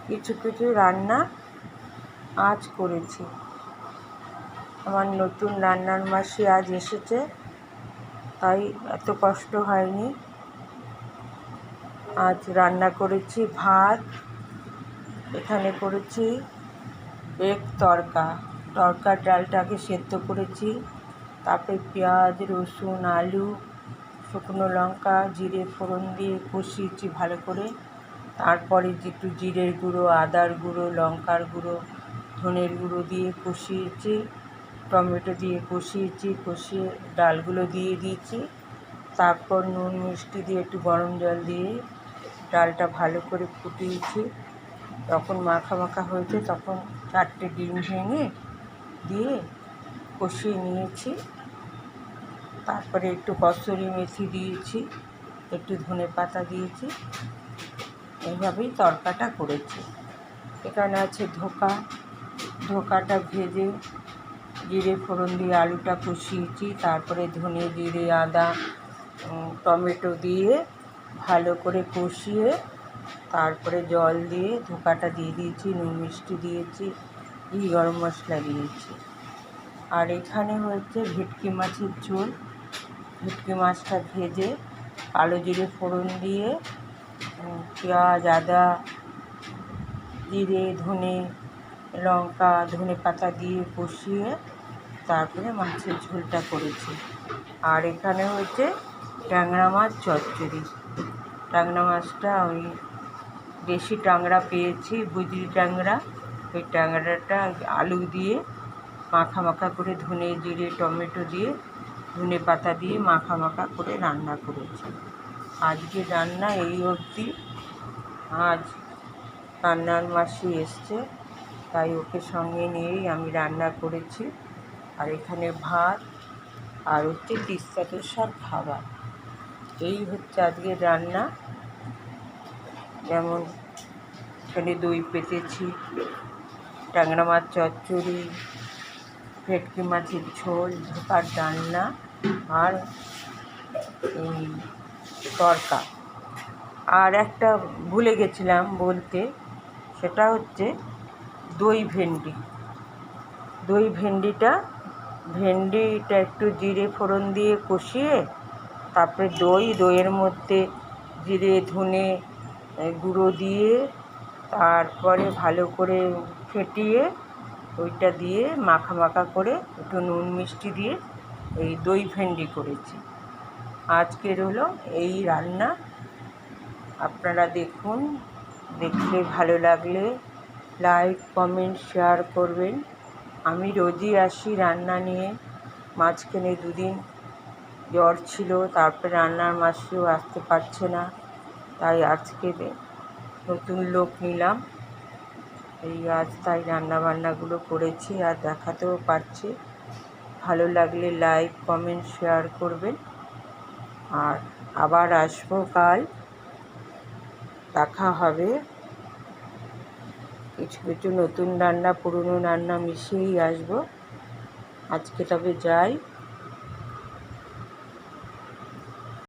কিছু কিছু রান্না আজ করেছি। আমার নতুন রান্নার মাসি আজ এসেছে, তাই এত কষ্ট হয়নি। আজ রান্না করেছি ভাত, এখানে করেছি এক তরকার ডালটাকে সেদ্ধ করেছি, তারপরে পেঁয়াজ, রসুন, আলু, শুকনো লঙ্কা, জিরে ফোড়ন দিয়ে কষিয়েছি ভালো করে। তারপরে একটু জিরের গুঁড়ো, আদার গুঁড়ো, লঙ্কার গুঁড়ো, ধনের গুঁড়ো দিয়ে কষিয়েছি, টমেটো দিয়ে কষিয়েছি, কষিয়ে ডালগুলো দিয়ে দিয়েছি। তারপর নুন মিষ্টি দিয়ে একটু গরম জল দিয়ে ডালটা ভালো করে ফুটিয়েছি। যখন মাখা মাখা হয়েছে তখন 4টে ডিম ভেঙে দিয়ে কষিয়ে নিয়েছি। তারপরে একটু কসুরি মেথি দিয়েছি, একটু ধনে পাতা দিয়েছি। এইভাবেই তরকাটা করেছি। এখানে আছে ধোকাটা ভেজে জিরে ফোড়ন দিয়ে আলুটা কষিয়েছি। তারপরে ধনে, জিরে, আদা, টমেটো দিয়ে ভালো করে কষিয়ে তারপরে জল দিয়ে ধোকাটা দিয়ে দিয়েছি, নুন মিষ্টি দিয়েছি, গরম মশলা দিয়েছি। আর এখানে হচ্ছে ভেটকি মাছের ঝোল। ভেটকি মাছটা ভেজে কালো জিরে ফোড়ন দিয়ে পেঁয়াজ, আদা, জিরে, ধনে, লঙ্কা, ধনে পাতা দিয়ে কষিয়ে তারপরে মাছের ঝোলটা করেছি। আর এখানে হচ্ছে ট্যাংরা মাছ চচ্চড়ি। ট্যাংরা মাছটা ওই দেশি ট্যাংরা পেয়েছি, বুজরি ট্যাংরা। ওই ট্যাংরাটা আলু দিয়ে মাখা মাখা করে ধনে, জিরে, টমেটো দিয়ে, ধনে পাতা দিয়ে মাখা মাখা করে রান্না করেছি। আজকে রান্না এই অবধি। আজ রান্নার মাসি এসছে, তাই ওকে সঙ্গে নিয়েই আমি রান্না করেছি। আর এখানে ভাত আর হচ্ছে তিস্তা তোষার খাবার। এই হচ্ছে আজকের রান্না। যেমন এখানে দই পেতেছি, ট্যাংরা মাছ চচ্চড়ি, ভেটকি মাছের ঝোল, ধোকার ডালনা আর এই তরকা। আর একটা ভুলে গেছিলাম বলতে, সেটা হচ্ছে দই ভেন্ডিটা একটু জিরে ফোড়ন দিয়ে কষিয়ে তারপরে দইয়ের মধ্যে জিরে ধনে গুঁড়ো দিয়ে তারপরে ভালো করে ফেটিয়ে ওইটা দিয়ে মাখা মাখা করে একটু নুন মিষ্টি দিয়ে এই দই ভেন্ডি করেছি। আজকের হলো এই রান্না। আপনারা দেখুন, দেখলে ভালো লাগলে লাইক, কমেন্ট, শেয়ার করবেন। আমি রোজই আসি রান্না নিয়ে। মাঝখানে 2 দিন জ্বর ছিল, তারপরে রান্নার মাসিও আসতে পারছে না, তাই আজকে নতুন লোক নিলাম। তাই রান্নাবান্নাগুলো করেছি আর দেখাতেও পারছি। ভালো লাগলে লাইক, কমেন্ট, শেয়ার করবেন। আর আবার আসবো কাল, দেখা হবে। কিছু কিছু নতুন রান্না পুরনো রান্না মিশিয়েই আসবো। আজকে তবে যাই।